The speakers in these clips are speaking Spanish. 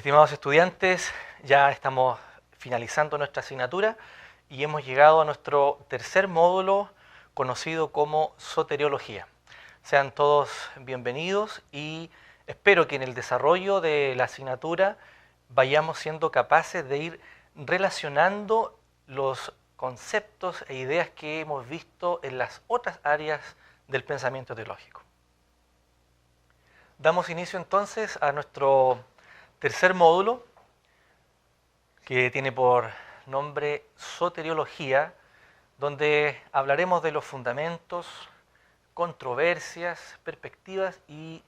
Estimados estudiantes, ya estamos finalizando nuestra asignatura y hemos llegado a nuestro tercer módulo conocido como soteriología. Sean todos bienvenidos y espero que en el desarrollo de la asignatura vayamos siendo capaces de ir relacionando los conceptos e ideas que hemos visto en las otras áreas del pensamiento teológico. Damos inicio entonces a nuestro tercer módulo, que tiene por nombre Soteriología, donde hablaremos de los fundamentos, controversias, perspectivas y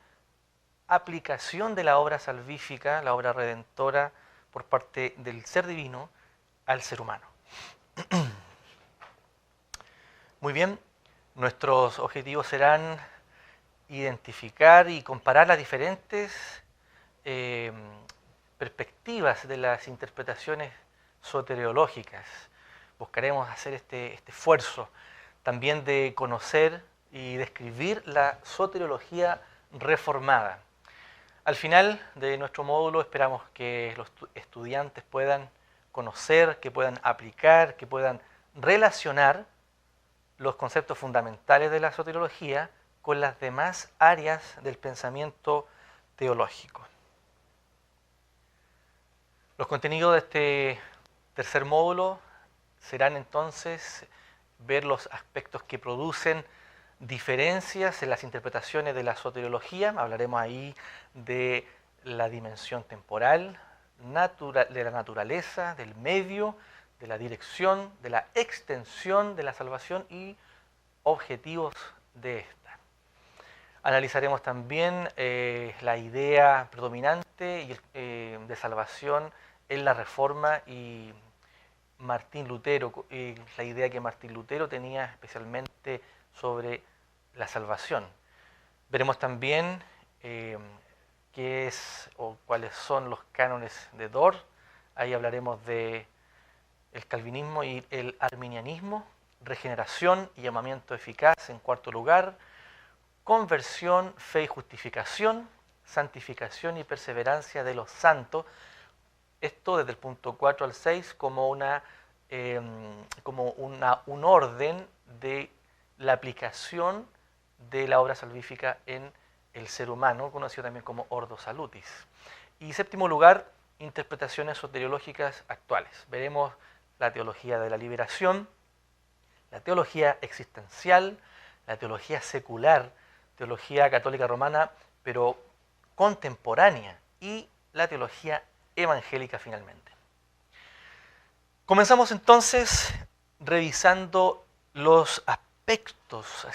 aplicación de la obra salvífica, la obra redentora, por parte del ser divino al ser humano. Muy bien, nuestros objetivos serán identificar y comparar las diferentes perspectivas de las interpretaciones soteriológicas. Buscaremos hacer este esfuerzo también de conocer y describir la soteriología reformada. Al final de nuestro módulo esperamos que los estudiantes puedan conocer, que puedan aplicar, que puedan relacionar los conceptos fundamentales de la soteriología con las demás áreas del pensamiento teológico. Los contenidos de este tercer módulo serán entonces ver los aspectos que producen diferencias en las interpretaciones de la soteriología. Hablaremos ahí de la dimensión temporal, de la naturaleza, del medio, de la dirección, de la extensión de la salvación y objetivos de esta. Analizaremos también la idea predominante de salvación en la Reforma y Martín Lutero, la idea que Martín Lutero tenía especialmente sobre la salvación. Veremos también qué es o cuáles son los cánones de Dort. Ahí hablaremos de el calvinismo y el arminianismo, regeneración y llamamiento eficaz en cuarto lugar, conversión, fe y justificación, santificación y perseverancia de los santos. Esto desde el punto 4 al 6 como un orden de la aplicación de la obra salvífica en el ser humano, conocido también como Ordo Salutis. Y séptimo lugar, interpretaciones soteriológicas actuales. Veremos la teología de la liberación, la teología existencial, la teología secular, teología católica romana, pero contemporánea, y la teología evangélica finalmente. Comenzamos entonces revisando los aspectos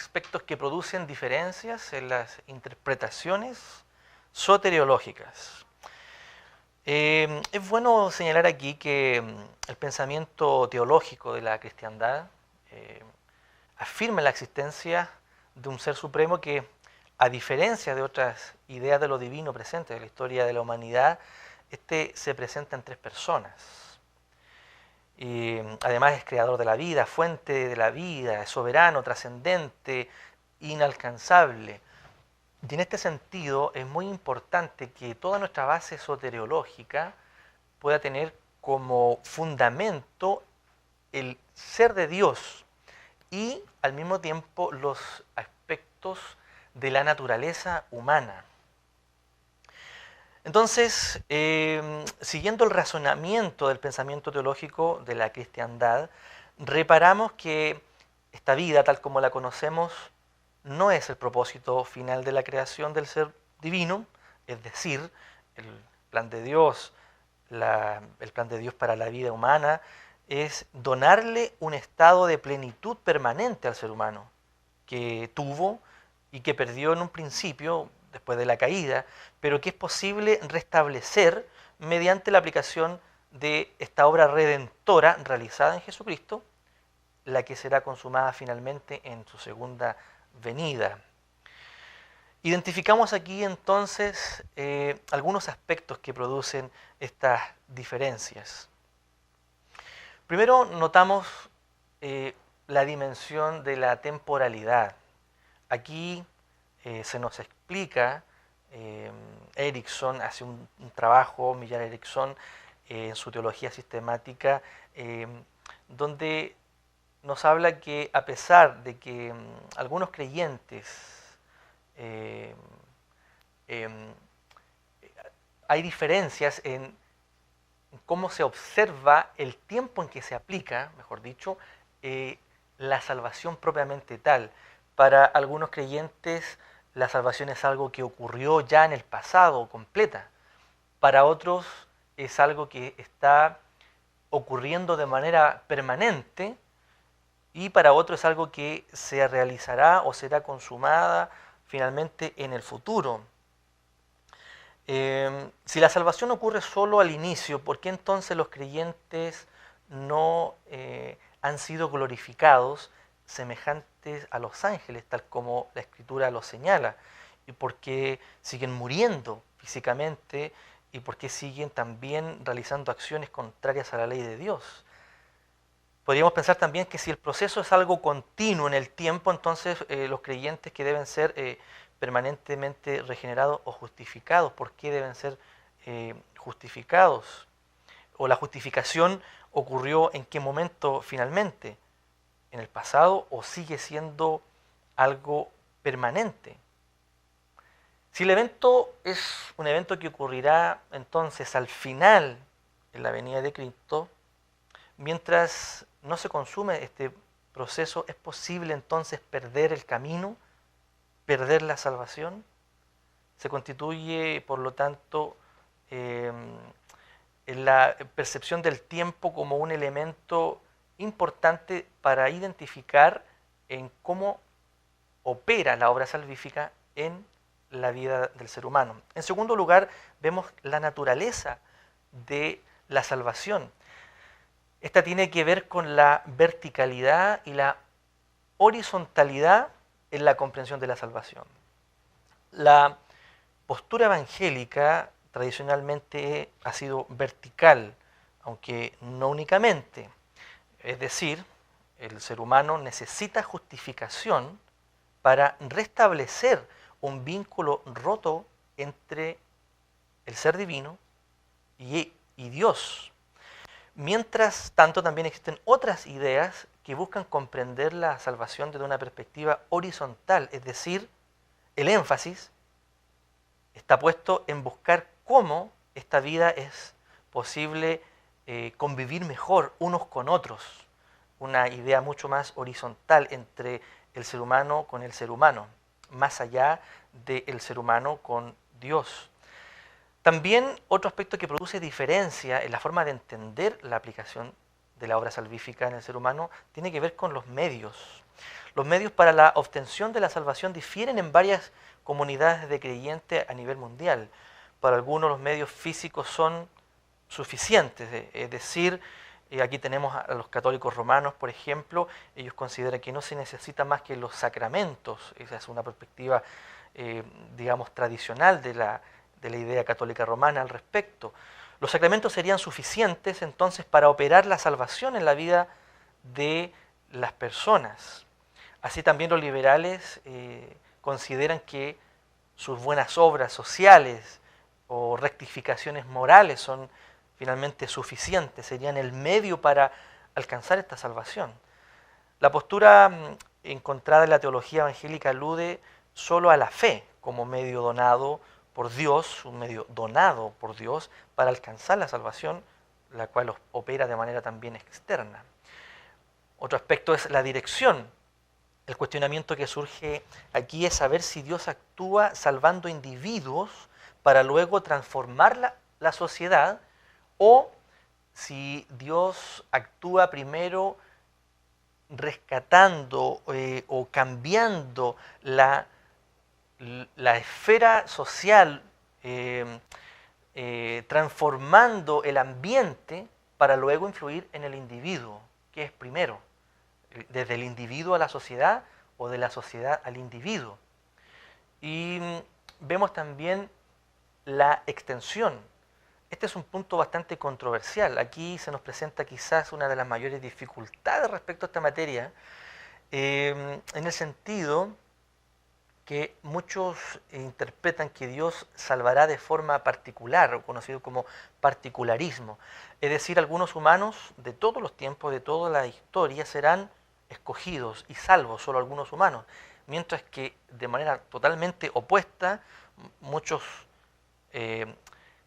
que producen diferencias en las interpretaciones soteriológicas. Es bueno señalar aquí que el pensamiento teológico de la cristiandad afirma la existencia de un ser supremo que, a diferencia de otras ideas de lo divino presentes en la historia de la humanidad, se presenta en tres personas. Y además es creador de la vida, fuente de la vida, es soberano, trascendente, inalcanzable. Y en este sentido es muy importante que toda nuestra base soteriológica pueda tener como fundamento el ser de Dios y al mismo tiempo los aspectos de la naturaleza humana. Entonces, siguiendo el razonamiento del pensamiento teológico de la cristiandad, reparamos que esta vida, tal como la conocemos, no es el propósito final de la creación del ser divino, es decir, el plan de Dios para la vida humana es donarle un estado de plenitud permanente al ser humano, que tuvo y que perdió en un principio, después de la caída, pero que es posible restablecer mediante la aplicación de esta obra redentora realizada en Jesucristo, la que será consumada finalmente en su segunda venida. Identificamos aquí entonces algunos aspectos que producen estas diferencias. Primero notamos la dimensión de la temporalidad. Aquí se nos explica Erickson hace un trabajo, Millar Erickson, en su teología sistemática, donde nos habla que a pesar de que algunos creyentes eh, em, hay diferencias en cómo se observa el tiempo en que se aplica, mejor dicho, la salvación propiamente tal. Para algunos creyentes la salvación es algo que ocurrió ya en el pasado, completa. Para otros es algo que está ocurriendo de manera permanente y para otros es algo que se realizará o será consumada finalmente en el futuro. Si la salvación ocurre solo al inicio, ¿por qué entonces los creyentes no han sido glorificados semejantes a los ángeles, tal como la Escritura lo señala? ¿Y por qué siguen muriendo físicamente? ¿Y por qué siguen también realizando acciones contrarias a la ley de Dios? Podríamos pensar también que si el proceso es algo continuo en el tiempo, entonces los creyentes que deben ser permanentemente regenerados o justificados, ¿por qué deben ser justificados? ¿O la justificación ocurrió en qué momento finalmente? ¿En el pasado o sigue siendo algo permanente? Si el evento es un evento que ocurrirá entonces al final en la venida de Cristo, mientras no se consume este proceso, ¿es posible entonces perder el camino, perder la salvación? Se constituye, por lo tanto, en la percepción del tiempo como un elemento importante para identificar en cómo opera la obra salvífica en la vida del ser humano. En segundo lugar, vemos la naturaleza de la salvación. Esta tiene que ver con la verticalidad y la horizontalidad en la comprensión de la salvación. La postura evangélica tradicionalmente ha sido vertical, aunque no únicamente. Es decir, el ser humano necesita justificación para restablecer un vínculo roto entre el ser divino y Dios. Mientras tanto, también existen otras ideas que buscan comprender la salvación desde una perspectiva horizontal, es decir, el énfasis está puesto en buscar cómo esta vida es posible convivir mejor unos con otros, una idea mucho más horizontal entre el ser humano con el ser humano, más allá del ser humano con Dios. También otro aspecto que produce diferencia en la forma de entender la aplicación de la obra salvífica en el ser humano tiene que ver con los medios. Los medios para la obtención de la salvación difieren en varias comunidades de creyentes a nivel mundial. Para algunos los medios físicos son suficientes, es decir, aquí tenemos a los católicos romanos, por ejemplo, ellos consideran que no se necesita más que los sacramentos, esa es una perspectiva, digamos, tradicional de la idea católica romana al respecto. Los sacramentos serían suficientes entonces para operar la salvación en la vida de las personas. Así también los liberales consideran que sus buenas obras sociales o rectificaciones morales son finalmente suficientes, serían el medio para alcanzar esta salvación. La postura encontrada en la teología evangélica alude solo a la fe como medio donado por Dios, un medio donado por Dios para alcanzar la salvación, la cual opera de manera también externa. Otro aspecto es la dirección. El cuestionamiento que surge aquí es saber si Dios actúa salvando individuos para luego transformar la sociedad o si Dios actúa primero rescatando o cambiando la esfera social, transformando el ambiente para luego influir en el individuo, que es primero, desde el individuo a la sociedad o de la sociedad al individuo. Y vemos también la extensión. Este es un punto bastante controversial. Aquí se nos presenta quizás una de las mayores dificultades respecto a esta materia, en el sentido que muchos interpretan que Dios salvará de forma particular, o conocido como particularismo. Es decir, algunos humanos de todos los tiempos, de toda la historia, serán escogidos y salvos, solo algunos humanos. Mientras que de manera totalmente opuesta, muchos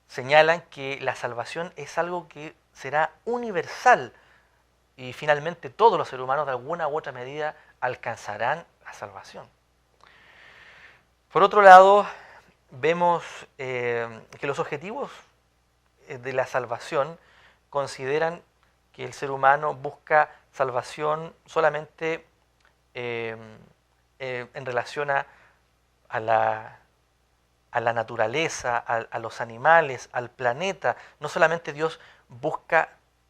señalan que la salvación es algo que será universal y finalmente todos los seres humanos de alguna u otra medida alcanzarán la salvación. Por otro lado, vemos que los objetivos de la salvación consideran que el ser humano busca salvación solamente en relación a la naturaleza, a los animales, al planeta. No solamente Dios busca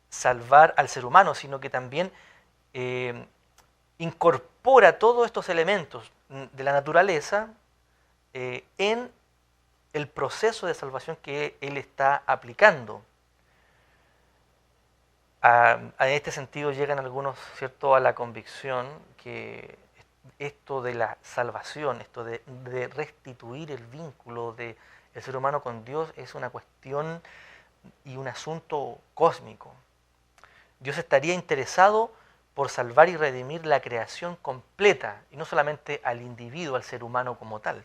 salvar al ser humano, sino que también incorpora todos estos elementos de la naturaleza en el proceso de salvación que Él está aplicando. En este sentido llegan algunos, ¿cierto?, a la convicción que esto de la salvación, esto de restituir el vínculo del ser humano con Dios es una cuestión y un asunto cósmico. Dios estaría interesado por salvar y redimir la creación completa y no solamente al individuo, al ser humano como tal.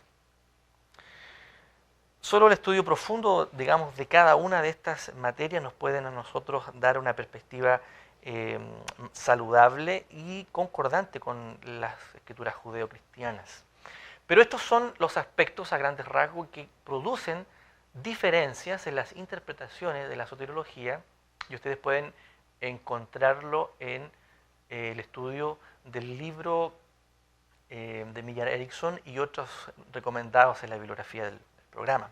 Solo el estudio profundo, digamos, de cada una de estas materias nos pueden a nosotros dar una perspectiva saludable y concordante con las escrituras judeocristianas. Pero estos son los aspectos a grandes rasgos que producen diferencias en las interpretaciones de la soteriología y ustedes pueden encontrarlo en el estudio del libro de Millar Erickson y otros recomendados en la bibliografía del programa.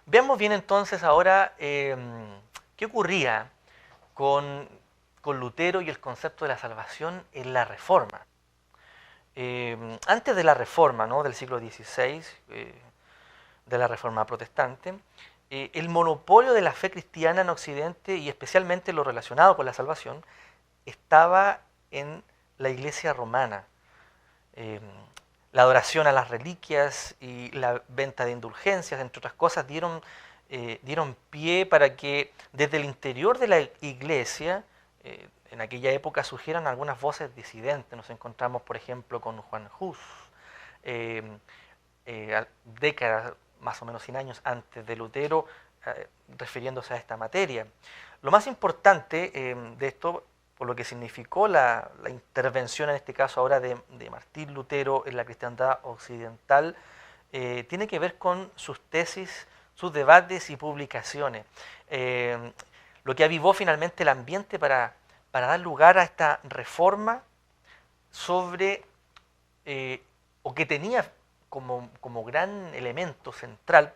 Veamos bien entonces ahora qué ocurría con Lutero y el concepto de la salvación en la Reforma. Antes de la Reforma, ¿no?, del siglo XVI, de la Reforma protestante, el monopolio de la fe cristiana en Occidente y especialmente lo relacionado con la salvación estaba en la Iglesia romana. La adoración a las reliquias y la venta de indulgencias, entre otras cosas, dieron pie para que desde el interior de la Iglesia, en aquella época surgieran algunas voces disidentes. Nos encontramos, por ejemplo, con Juan Hus, décadas, más o menos 100 años antes de Lutero, refiriéndose a esta materia. Lo más importante de esto, por lo que significó la intervención en este caso ahora de Martín Lutero en la cristiandad occidental, tiene que ver con sus tesis, sus debates y publicaciones. Lo que avivó finalmente el ambiente para dar lugar a esta reforma sobre, o que tenía como gran elemento central,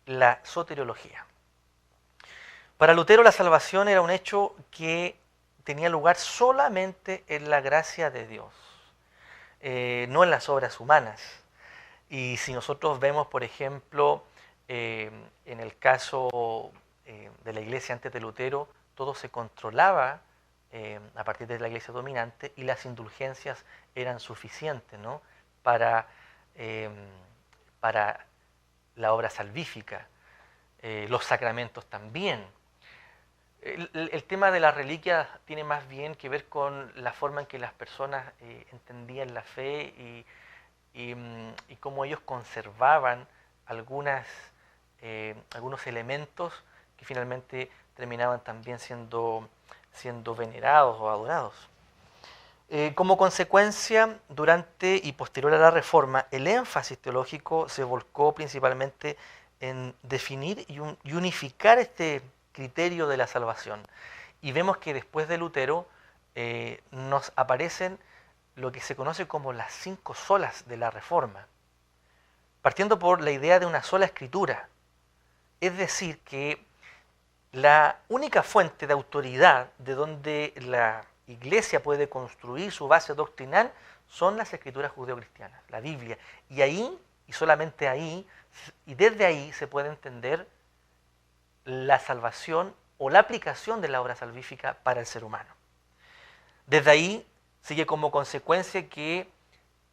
la soteriología. Para Lutero la salvación era un hecho que tenía lugar solamente en la gracia de Dios, no en las obras humanas. Y si nosotros vemos, por ejemplo, en el caso de la iglesia antes de Lutero, todo se controlaba a partir de la iglesia dominante y las indulgencias eran suficientes, ¿no?, para la obra salvífica, los sacramentos también. El tema de las reliquias tiene más bien que ver con la forma en que las personas entendían la fe y cómo ellos conservaban algunos elementos que finalmente terminaban también siendo venerados o adorados. Como consecuencia, durante y posterior a la Reforma, el énfasis teológico se volcó principalmente en definir y unificar este criterio de la salvación. Y vemos que después de Lutero nos aparecen lo que se conoce como las 5 solas de la Reforma, partiendo por la idea de una sola escritura. Es decir, que la única fuente de autoridad de donde la Iglesia puede construir su base doctrinal son las escrituras judeocristianas, la Biblia. Y ahí, y solamente ahí, y desde ahí se puede entender la salvación o la aplicación de la obra salvífica para el ser humano. Desde ahí sigue como consecuencia que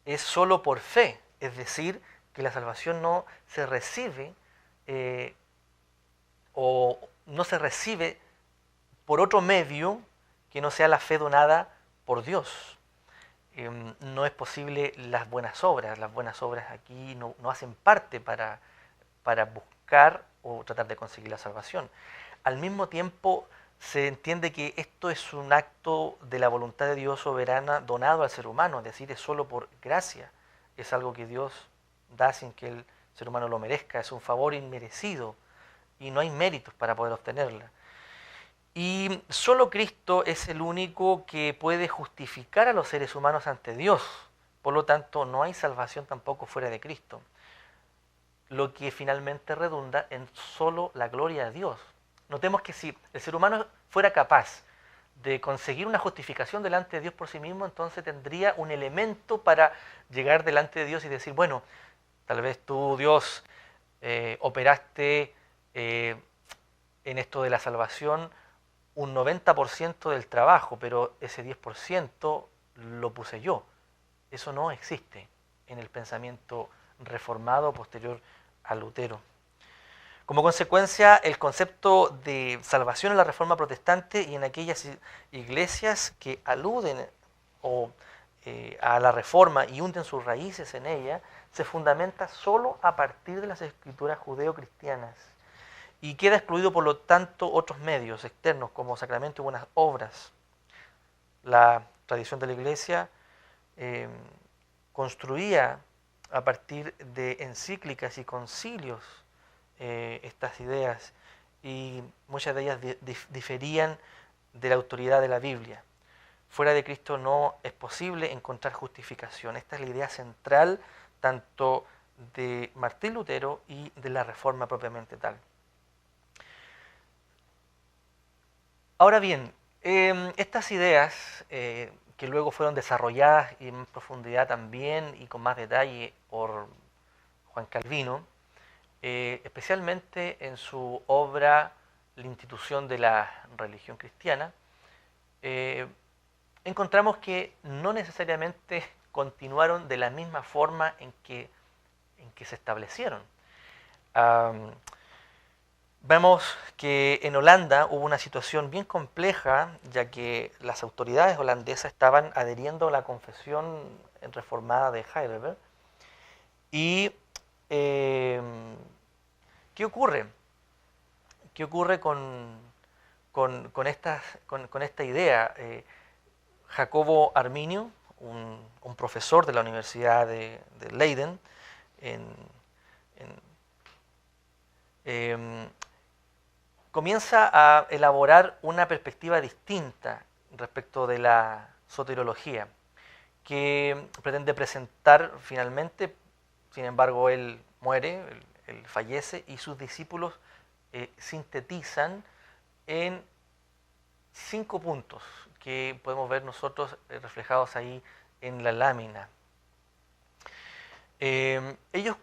es solo por fe Es decir, que la salvación no se recibe o no se recibe por otro medio que no sea la fe donada por Dios. No es posible las buenas obras. Las buenas obras aquí no hacen parte para buscar o tratar de conseguir la salvación. Al mismo tiempo, se entiende que esto es un acto de la voluntad de Dios soberana donado al ser humano, es decir, es solo por gracia. Es algo que Dios da sin que el ser humano lo merezca, es un favor inmerecido y no hay méritos para poder obtenerla. Y solo Cristo es el único que puede justificar a los seres humanos ante Dios. Por lo tanto, no hay salvación tampoco fuera de Cristo. Lo que finalmente redunda en solo la gloria de Dios. Notemos que si el ser humano fuera capaz de conseguir una justificación delante de Dios por sí mismo, entonces tendría un elemento para llegar delante de Dios y decir, bueno, tal vez tú, Dios, operaste en esto de la salvación un 90% del trabajo, pero ese 10% lo puse yo. Eso no existe en el pensamiento reformado posterior a Lutero. Como consecuencia, el concepto de salvación en la Reforma Protestante y en aquellas iglesias que aluden a la Reforma y hunden sus raíces en ella, se fundamenta solo a partir de las escrituras judeo-cristianas y queda excluido, por lo tanto, otros medios externos como sacramento y buenas obras. La tradición de la Iglesia construía a partir de encíclicas y concilios estas ideas, y muchas de ellas diferían de la autoridad de la Biblia. Fuera de Cristo no es posible encontrar justificación. Esta es la idea central tanto de Martín Lutero y de la Reforma propiamente tal. Ahora bien, estas ideas que luego fueron desarrolladas en profundidad también y con más detalle por Juan Calvino, especialmente en su obra La institución de la religión cristiana, encontramos que no necesariamente continuaron de la misma forma en que se establecieron. Vemos que en Holanda hubo una situación bien compleja, ya que las autoridades holandesas estaban adheriendo a la confesión reformada de Heidelberg. Y ¿qué ocurre? ¿Qué ocurre con esta idea? Jacobo Arminio, un profesor de la Universidad de Leiden, comienza a elaborar una perspectiva distinta respecto de la soteriología, que pretende presentar finalmente. Sin embargo, él muere, él fallece, y sus discípulos sintetizan en 5 puntos que podemos ver nosotros reflejados ahí en la lámina. Ellos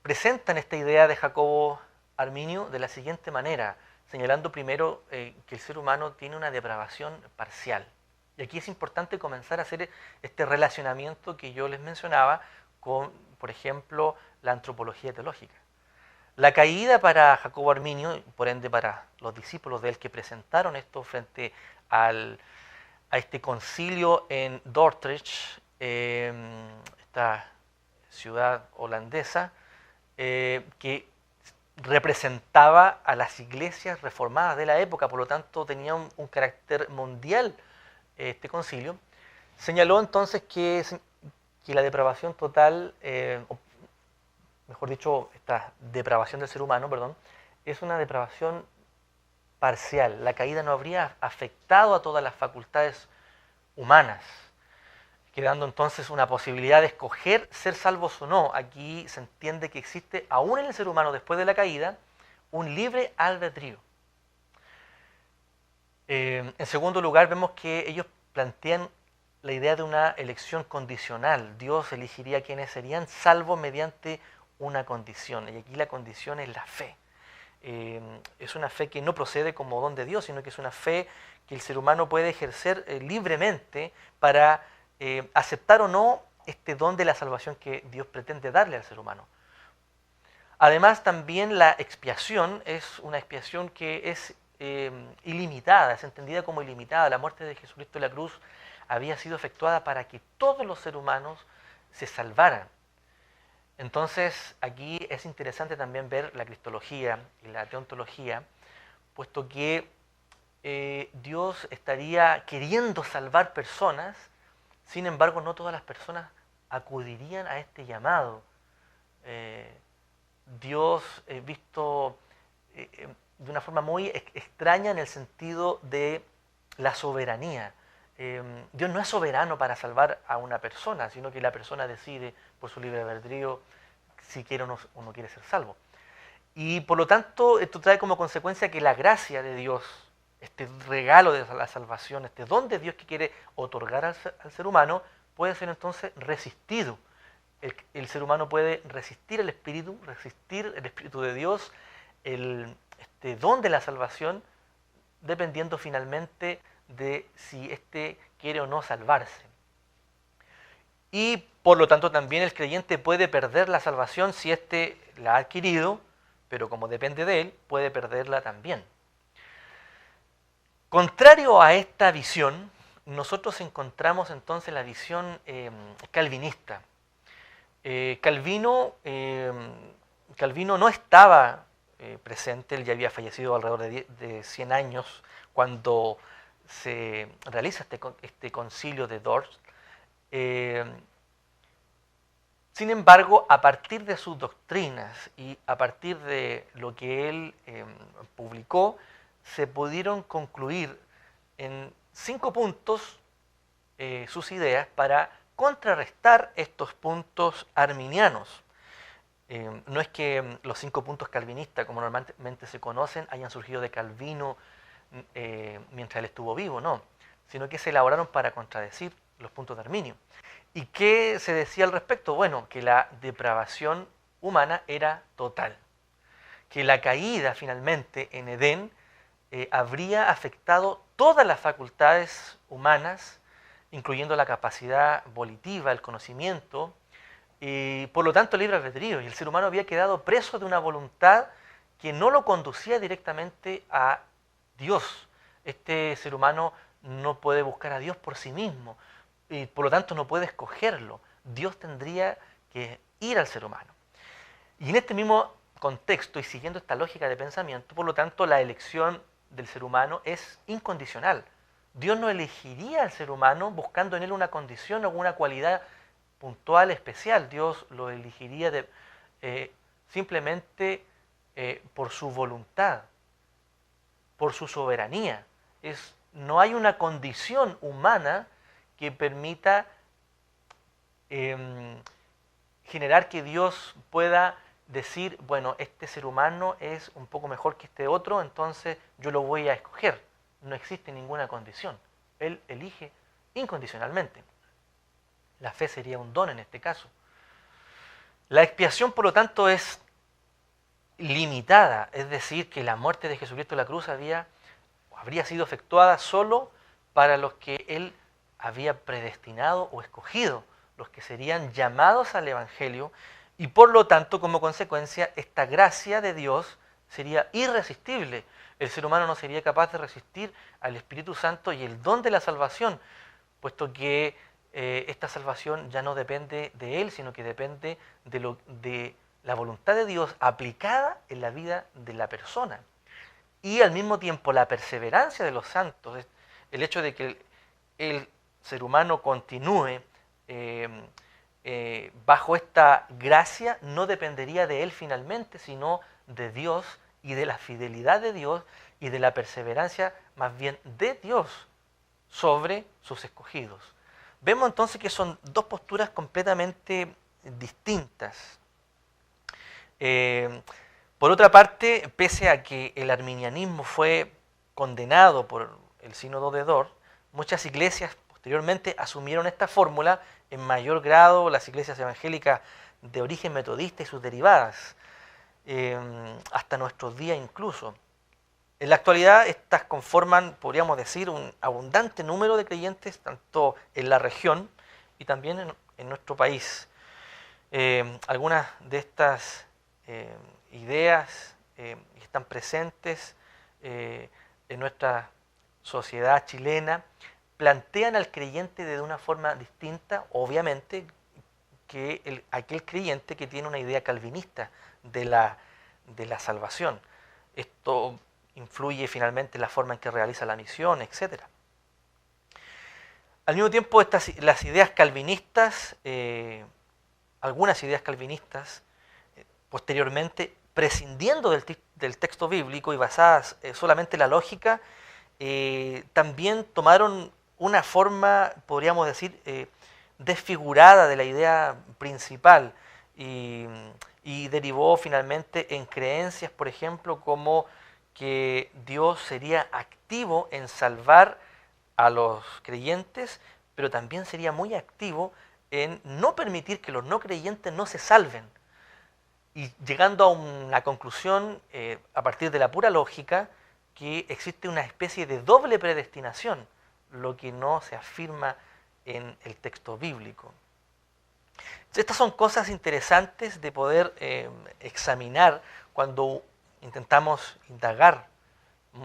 presentan esta idea de Jacobo Arminio de la siguiente manera, señalando primero que el ser humano tiene una depravación parcial. Y aquí es importante comenzar a hacer este relacionamiento que yo les mencionaba con, por ejemplo, la antropología teológica. La caída para Jacobo Arminio, por ende para los discípulos de él que presentaron esto frente a este concilio en Dordrecht, esta ciudad holandesa, que representaba a las iglesias reformadas de la época, por lo tanto tenía un carácter mundial este concilio, señaló entonces que la depravación total, mejor dicho, esta depravación del ser humano, es una depravación parcial. La caída no habría afectado a todas las facultades humanas, quedando entonces una posibilidad de escoger ser salvos o no. Aquí se entiende que existe, aún en el ser humano después de la caída, un libre albedrío. En segundo lugar, vemos que ellos plantean la idea de una elección condicional. Dios elegiría quienes serían salvos mediante una condición, y aquí la condición es la fe. Es una fe que no procede como don de Dios, sino que es una fe que el ser humano puede ejercer libremente para aceptar o no este don de la salvación que Dios pretende darle al ser humano. Además, también la expiación es una expiación que es ilimitada, es entendida como ilimitada. La muerte de Jesucristo en la cruz había sido efectuada para que todos los seres humanos se salvaran. Entonces, aquí es interesante también ver la cristología y la teontología, puesto que Dios estaría queriendo salvar personas, sin embargo, no todas las personas acudirían a este llamado. Dios visto de una forma muy extraña en el sentido de la soberanía. Dios no es soberano para salvar a una persona, sino que la persona decide por su libre albedrío si quiere o no quiere ser salvo. Y por lo tanto, esto trae como consecuencia que la gracia de Dios, este regalo de la salvación, este don de Dios que quiere otorgar al ser humano, puede ser entonces resistido. El ser humano puede resistir el Espíritu de Dios, este don de la salvación, dependiendo finalmente de si éste quiere o no salvarse. Y por lo tanto también el creyente puede perder la salvación si éste la ha adquirido, pero como depende de él, puede perderla también. Contrario a esta visión, nosotros encontramos entonces la visión calvinista. Calvino no estaba presente, él ya había fallecido alrededor de 100 años cuando se realiza este concilio de Dort. Sin embargo, a partir de sus doctrinas y a partir de lo que él publicó, se pudieron concluir en 5 puntos sus ideas para contrarrestar estos puntos arminianos. No es que los 5 puntos calvinistas, como normalmente se conocen, hayan surgido de Calvino mientras él estuvo vivo, no, sino que se elaboraron para contradecir los puntos de Arminio. ¿Y qué se decía al respecto? Bueno, que la depravación humana era total, que la caída finalmente en Edén habría afectado todas las facultades humanas, incluyendo la capacidad volitiva, el conocimiento, y por lo tanto el libre albedrío. Y el ser humano había quedado preso de una voluntad que no lo conducía directamente a Dios. Este ser humano no puede buscar a Dios por sí mismo y por lo tanto no puede escogerlo. Dios tendría que ir al ser humano. Y en este mismo contexto y siguiendo esta lógica de pensamiento, por lo tanto la elección del ser humano es incondicional. Dios no elegiría al ser humano buscando en él una condición o una cualidad puntual, especial. Dios lo elegiría simplemente por su voluntad, por su soberanía. No hay una condición humana que permita generar que Dios pueda decir, bueno, este ser humano es un poco mejor que este otro, entonces yo lo voy a escoger. No existe ninguna condición. Él elige incondicionalmente. La fe sería un don en este caso. La expiación, por lo tanto, es limitada, es decir, que la muerte de Jesucristo en la cruz habría sido efectuada solo para los que Él había predestinado o escogido, los que serían llamados al Evangelio, y por lo tanto, como consecuencia, esta gracia de Dios sería irresistible. El ser humano no sería capaz de resistir al Espíritu Santo y el don de la salvación, puesto que esta salvación ya no depende de Él, sino que depende de la voluntad de Dios aplicada en la vida de la persona. Y al mismo tiempo la perseverancia de los santos, el hecho de que el ser humano continúe bajo esta gracia, no dependería de él finalmente, sino de Dios y de la fidelidad de Dios y de la perseverancia más bien de Dios sobre sus escogidos. Vemos entonces que son dos posturas completamente distintas. Por otra parte, pese a que el arminianismo fue condenado por el sínodo de Dort, muchas iglesias posteriormente asumieron esta fórmula, en mayor grado las iglesias evangélicas de origen metodista y sus derivadas, hasta nuestros días incluso. En la actualidad estas conforman, podríamos decir, un abundante número de creyentes, tanto en la región y también en nuestro país. Algunas de estas ideas están presentes en nuestra sociedad chilena, plantean al creyente de una forma distinta, obviamente, que aquel creyente que tiene una idea calvinista de la salvación. Esto influye finalmente en la forma en que realiza la misión, etc. Al mismo tiempo, las ideas calvinistas, algunas ideas calvinistas, posteriormente, prescindiendo del texto bíblico y basadas solamente en la lógica, también tomaron una forma, podríamos decir, desfigurada de la idea principal y derivó finalmente en creencias, por ejemplo, como que Dios sería activo en salvar a los creyentes, pero también sería muy activo en no permitir que los no creyentes no se salven. Y llegando a una conclusión, a partir de la pura lógica, que existe una especie de doble predestinación, lo que no se afirma en el texto bíblico. Estas son cosas interesantes de poder examinar cuando intentamos indagar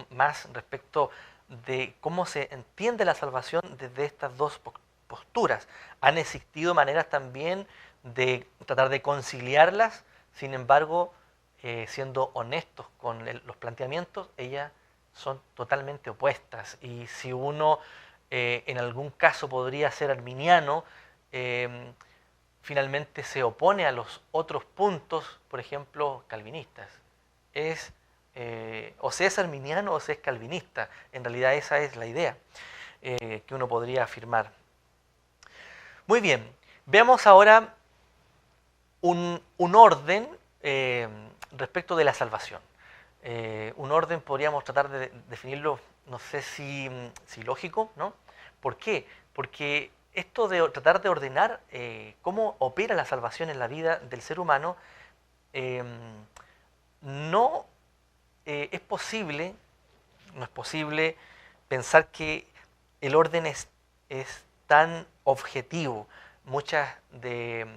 más respecto de cómo se entiende la salvación desde estas dos posturas. Han existido maneras también de tratar de conciliarlas, sin embargo, siendo honestos con los planteamientos, ellas son totalmente opuestas. Y si uno en algún caso podría ser arminiano, finalmente se opone a los otros puntos, por ejemplo, calvinistas. O se es arminiano o se es calvinista. En realidad esa es la idea que uno podría afirmar. Muy bien, veamos ahora un orden respecto de la salvación. Un orden podríamos tratar de definirlo, no sé si lógico, ¿no? ¿Por qué? Porque esto de tratar de ordenar cómo opera la salvación en la vida del ser humano no es posible pensar que el orden es tan objetivo. Muchas de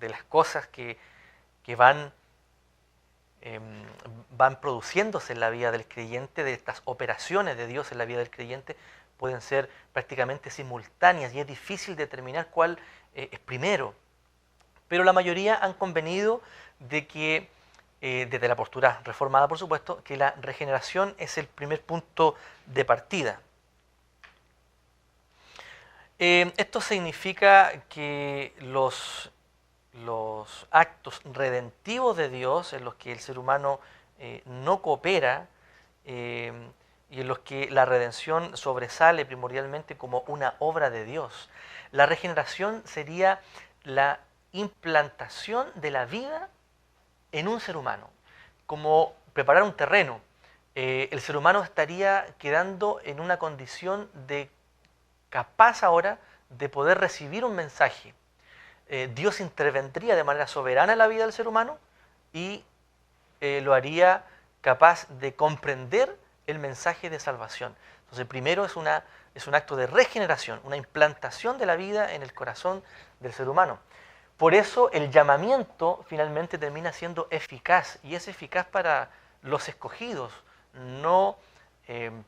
las cosas que van produciéndose en la vida del creyente, de estas operaciones de Dios en la vida del creyente, pueden ser prácticamente simultáneas y es difícil determinar cuál es primero. Pero la mayoría han convenido de que, desde la postura reformada por supuesto, que la regeneración es el primer punto de partida. Esto significa que los actos redentivos de Dios, en los que el ser humano no coopera y en los que la redención sobresale primordialmente como una obra de Dios. La regeneración sería la implantación de la vida en un ser humano, como preparar un terreno. El ser humano estaría quedando en una condición de capaz ahora de poder recibir un mensaje. Dios intervendría de manera soberana en la vida del ser humano y lo haría capaz de comprender el mensaje de salvación. Entonces, primero es un acto de regeneración, una implantación de la vida en el corazón del ser humano. Por eso el llamamiento finalmente termina siendo eficaz, y es eficaz para los escogidos, no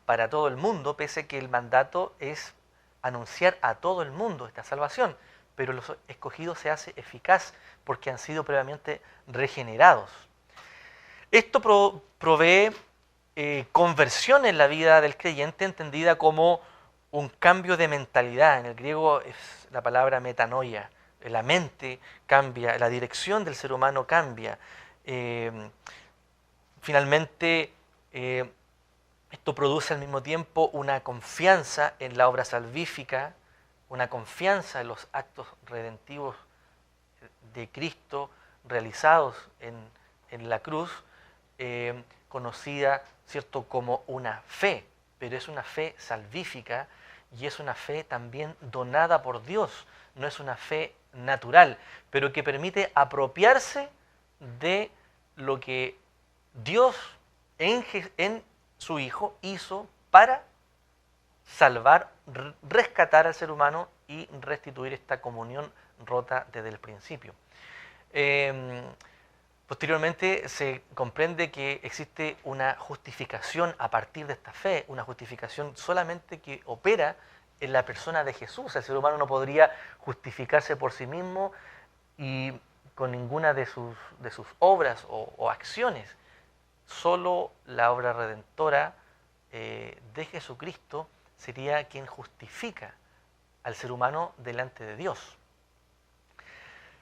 para todo el mundo, pese a que el mandato es anunciar a todo el mundo esta salvación, pero los escogidos se hace eficaz porque han sido previamente regenerados. Esto provee conversión en la vida del creyente, entendida como un cambio de mentalidad. En el griego es la palabra metanoia. La mente cambia, la dirección del ser humano cambia. Finalmente, esto produce al mismo tiempo una confianza en la obra salvífica, una confianza en los actos redentivos de Cristo realizados en la cruz, conocida, ¿cierto?, como una fe, pero es una fe salvífica y es una fe también donada por Dios, no es una fe natural, pero que permite apropiarse de lo que Dios en su Hijo hizo para salvar, rescatar al ser humano y restituir esta comunión rota desde el principio. Posteriormente se comprende que existe una justificación a partir de esta fe, una justificación solamente que opera en la persona de Jesús. El ser humano no podría justificarse por sí mismo y con ninguna de sus obras o acciones. Solo la obra redentora de Jesucristo sería quien justifica al ser humano delante de Dios.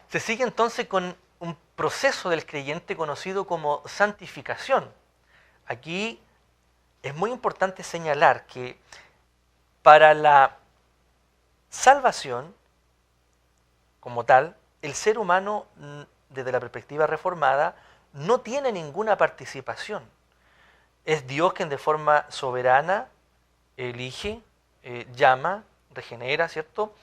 Se sigue entonces con un proceso del creyente conocido como santificación. Aquí es muy importante señalar que para la salvación como tal, el ser humano, desde la perspectiva reformada, no tiene ninguna participación. Es Dios quien de forma soberana elige, llama, regenera, ¿cierto?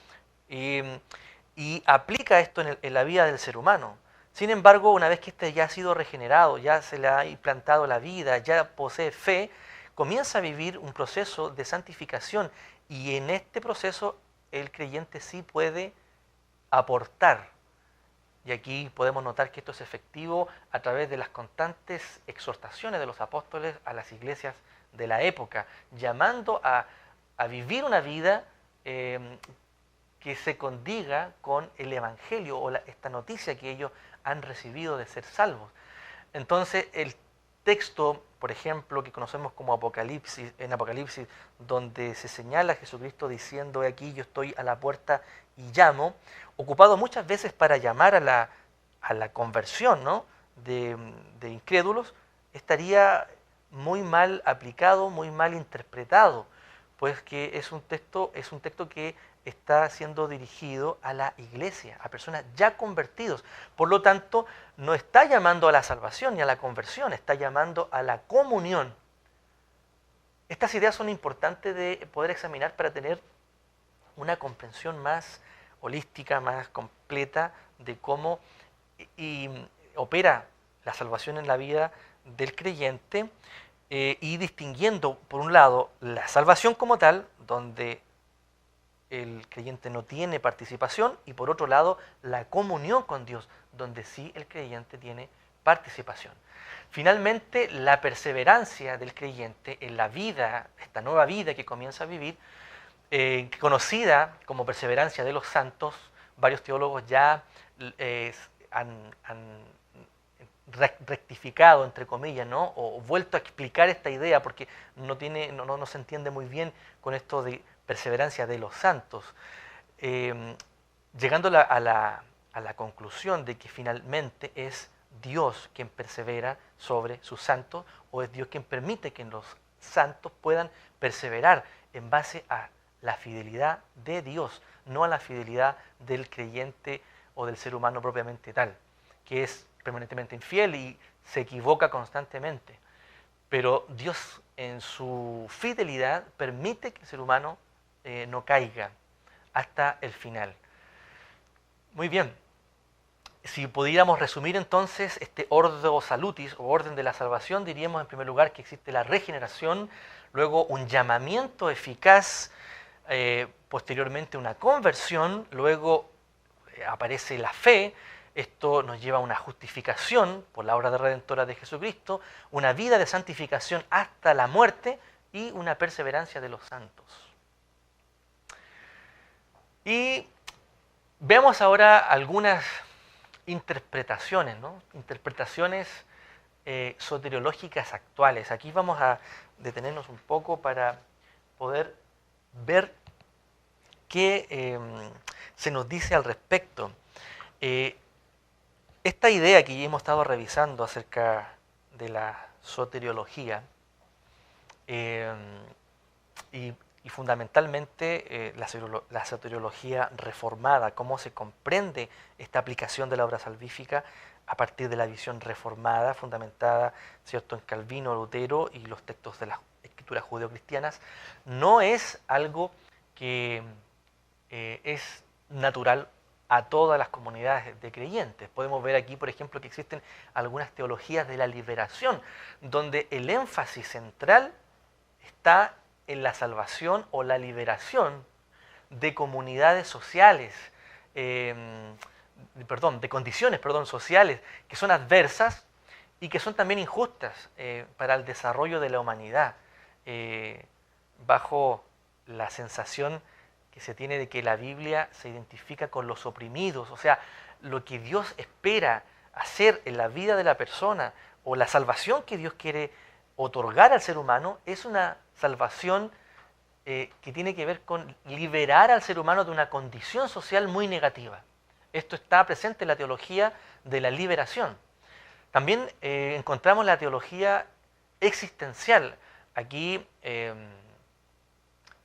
Y aplica esto en la vida del ser humano. Sin embargo, una vez que éste ya ha sido regenerado, ya se le ha implantado la vida, ya posee fe, comienza a vivir un proceso de santificación y en este proceso el creyente sí puede aportar. Y aquí podemos notar que esto es efectivo a través de las constantes exhortaciones de los apóstoles a las iglesias de la época, llamando a vivir una vida que se condiga con el Evangelio o esta noticia que ellos han recibido de ser salvos. Entonces el texto, por ejemplo, que conocemos como Apocalipsis, en Apocalipsis, donde se señala a Jesucristo diciendo: aquí yo estoy a la puerta y llamo, ocupado muchas veces para llamar a la conversión, ¿no?, de incrédulos, estaría muy mal aplicado, muy mal interpretado, pues que es un texto que está siendo dirigido a la iglesia, a personas ya convertidos. Por lo tanto, no está llamando a la salvación ni a la conversión, está llamando a la comunión. Estas ideas son importantes de poder examinar para tener una comprensión más holística, más completa de cómo opera la salvación en la vida del creyente, y distinguiendo, por un lado, la salvación como tal, donde el creyente no tiene participación, y por otro lado, la comunión con Dios, donde sí el creyente tiene participación. Finalmente, la perseverancia del creyente en la vida, esta nueva vida que comienza a vivir, conocida como perseverancia de los santos. Varios teólogos ya han rectificado, entre comillas, ¿no?, o vuelto a explicar esta idea, porque no se entiende muy bien con esto de perseverancia de los santos, llegando a la conclusión de que finalmente es Dios quien persevera sobre sus santos, o es Dios quien permite que los santos puedan perseverar en base a la fidelidad de Dios, no a la fidelidad del creyente o del ser humano propiamente tal, que es permanentemente infiel y se equivoca constantemente. Pero Dios, en su fidelidad, permite que el ser humano no caiga hasta el final. Muy bien. Si pudiéramos resumir entonces este ordo salutis o orden de la salvación, diríamos en primer lugar que existe la regeneración, luego un llamamiento eficaz, posteriormente una conversión, luego aparece la fe. Esto nos lleva a una justificación por la obra de redentora de Jesucristo, una vida de santificación hasta la muerte y una perseverancia de los santos. Y veamos ahora algunas interpretaciones, ¿no?, interpretaciones soteriológicas actuales. Aquí vamos a detenernos un poco para poder ver qué se nos dice al respecto. Esta idea que ya hemos estado revisando acerca de la soteriología, y fundamentalmente la soteriología reformada, cómo se comprende esta aplicación de la obra salvífica a partir de la visión reformada, fundamentada, ¿cierto?, en Calvino, Lutero y los textos de las escrituras judeocristianas, no es algo que es natural a todas las comunidades de creyentes. Podemos ver aquí, por ejemplo, que existen algunas teologías de la liberación, donde el énfasis central está en la salvación o la liberación de comunidades sociales, de condiciones, sociales que son adversas y que son también injustas para el desarrollo de la humanidad, bajo la sensación que se tiene de que la Biblia se identifica con los oprimidos, o sea, lo que Dios espera hacer en la vida de la persona o la salvación que Dios quiere otorgar al ser humano es una salvación que tiene que ver con liberar al ser humano de una condición social muy negativa. Esto está presente en la teología de la liberación. También encontramos la teología existencial. Aquí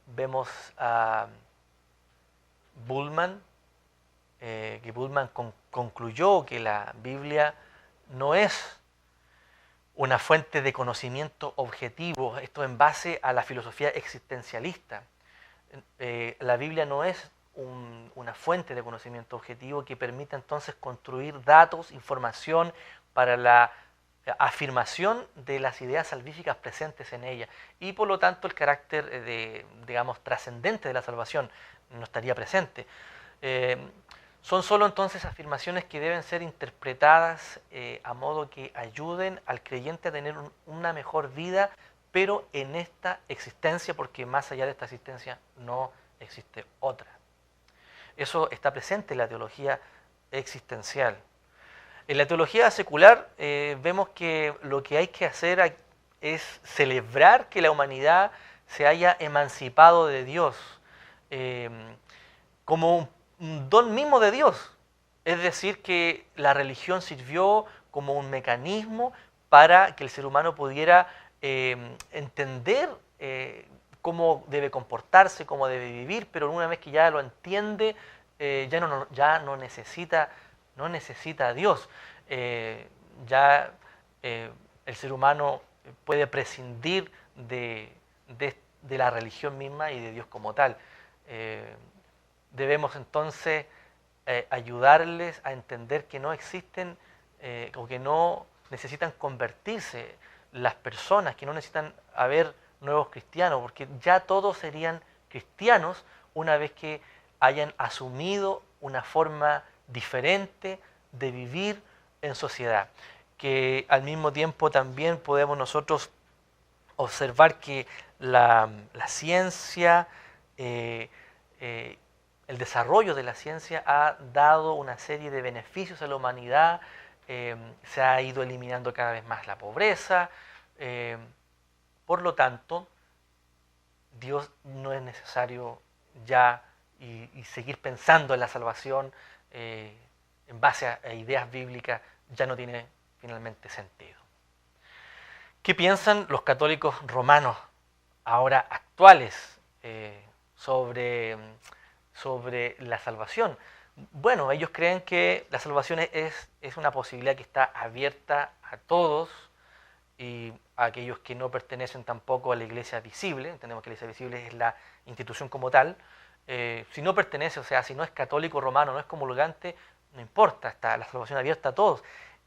vemos a Bullman, que Bullman concluyó que la Biblia no es una fuente de conocimiento objetivo, esto en base a la filosofía existencialista. La Biblia no es una fuente de conocimiento objetivo que permita entonces construir datos, información para la afirmación de las ideas salvíficas presentes en ella, y por lo tanto el carácter digamos, trascendente de la salvación no estaría presente. Son solo entonces afirmaciones que deben ser interpretadas a modo que ayuden al creyente a tener una mejor vida, pero en esta existencia, porque más allá de esta existencia no existe otra. Eso está presente en la teología existencial. En la teología secular vemos que lo que hay que hacer es celebrar que la humanidad se haya emancipado de Dios como un don mismo de Dios. Es decir, que la religión sirvió como un mecanismo para que el ser humano pudiera entender cómo debe comportarse, cómo debe vivir, pero una vez que ya lo entiende, ya no necesita a Dios. El ser humano puede prescindir de la religión misma y de Dios como tal. Debemos entonces ayudarles a entender que no existen o que no necesitan convertirse las personas, que no necesitan haber nuevos cristianos, porque ya todos serían cristianos una vez que hayan asumido una forma diferente de vivir en sociedad. Que al mismo tiempo también podemos nosotros observar que la ciencia, el desarrollo de la ciencia ha dado una serie de beneficios a la humanidad, se ha ido eliminando cada vez más la pobreza, por lo tanto, Dios no es necesario ya y seguir pensando en la salvación en base a ideas bíblicas ya no tiene finalmente sentido. ¿Qué piensan los católicos romanos ahora actuales sobre la salvación? Bueno, ellos creen que la salvación es una posibilidad que está abierta a todos y a aquellos que no pertenecen tampoco a la iglesia visible. Entendemos que la iglesia visible es la institución como tal. Si no pertenece, o sea, si no es católico romano, no es comulgante, no importa, está la salvación abierta a todos.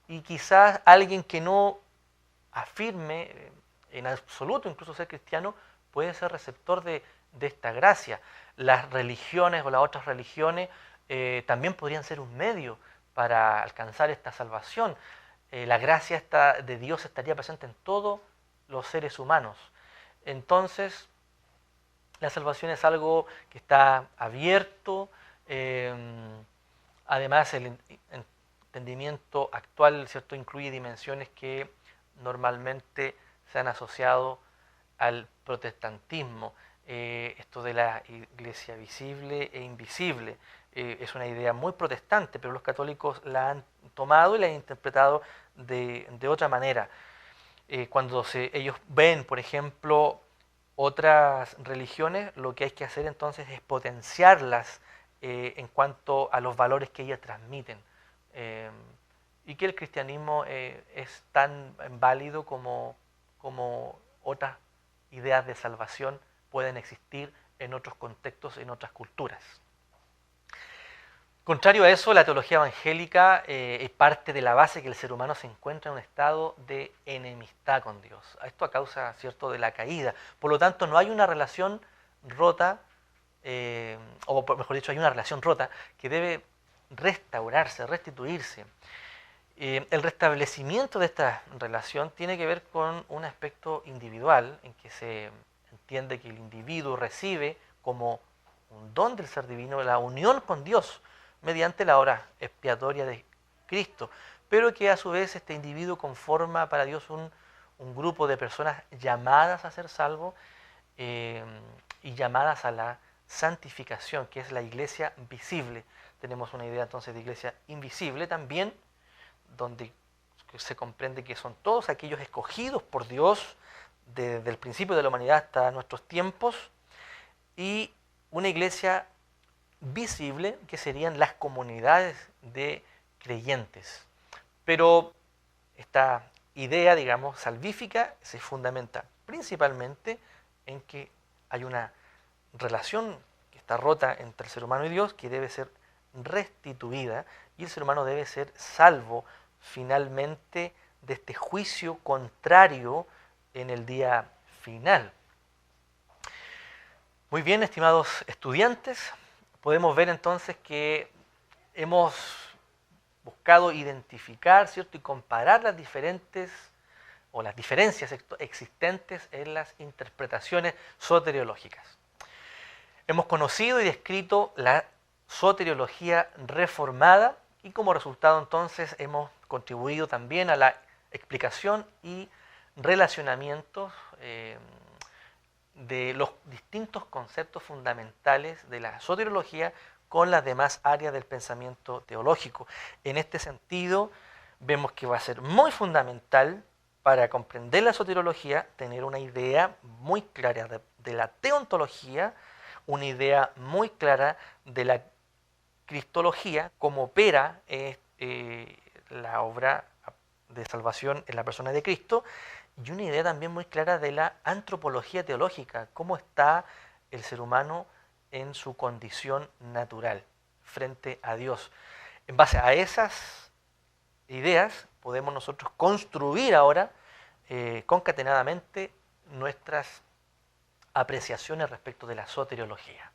Y quizás alguien que no afirme en absoluto incluso ser cristiano puede ser receptor de esta gracia. Las religiones o las otras religiones también podrían ser un medio para alcanzar esta salvación. La gracia de Dios estaría presente en todos los seres humanos. Entonces, la salvación es algo que está abierto. Además, el entendimiento actual, ¿cierto?, incluye dimensiones que normalmente se han asociado al protestantismo. Esto de la iglesia visible e invisible es una idea muy protestante, pero los católicos la han tomado y la han interpretado de otra manera. Cuando ellos ven, por ejemplo, otras religiones, lo que hay que hacer entonces es potenciarlas en cuanto a los valores que ellas transmiten. Y que el cristianismo es tan válido como otras ideas de salvación pueden existir en otros contextos, en otras culturas. Contrario a eso, la teología evangélica parte de la base que el ser humano se encuentra en un estado de enemistad con Dios. Esto a causa, ¿cierto?, de la caída. Por lo tanto, no hay una relación rota o mejor dicho, hay una relación rota que debe restaurarse, restituirse. El restablecimiento de esta relación tiene que ver con un aspecto individual, en que se entiende que el individuo recibe como un don del ser divino la unión con Dios mediante la obra expiatoria de Cristo, pero que a su vez este individuo conforma para Dios un grupo de personas llamadas a ser salvos y llamadas a la santificación, que es la iglesia visible. Tenemos una idea entonces de iglesia invisible también, donde se comprende que son todos aquellos escogidos por Dios desde el principio de la humanidad hasta nuestros tiempos, y una iglesia visible que serían las comunidades de creyentes. Pero esta idea, digamos, salvífica se fundamenta principalmente en que hay una relación que está rota entre el ser humano y Dios, que debe ser restituida, y el ser humano debe ser salvo finalmente de este juicio contrario en el día final. Muy bien, estimados estudiantes, podemos ver entonces que hemos buscado identificar, ¿cierto?, y comparar las diferentes o las diferencias existentes en las interpretaciones soteriológicas. Hemos conocido y descrito la soteriología reformada y como resultado entonces hemos contribuido también a la explicación y relacionamientos de los distintos conceptos fundamentales de la soteriología con las demás áreas del pensamiento teológico. En este sentido, vemos que va a ser muy fundamental para comprender la soteriología tener una idea muy clara de la teontología, una idea muy clara de la cristología, cómo opera la obra de salvación en la persona de Cristo, y una idea también muy clara de la antropología teológica, cómo está el ser humano en su condición natural frente a Dios. En base a esas ideas podemos nosotros construir ahora concatenadamente nuestras apreciaciones respecto de la soteriología.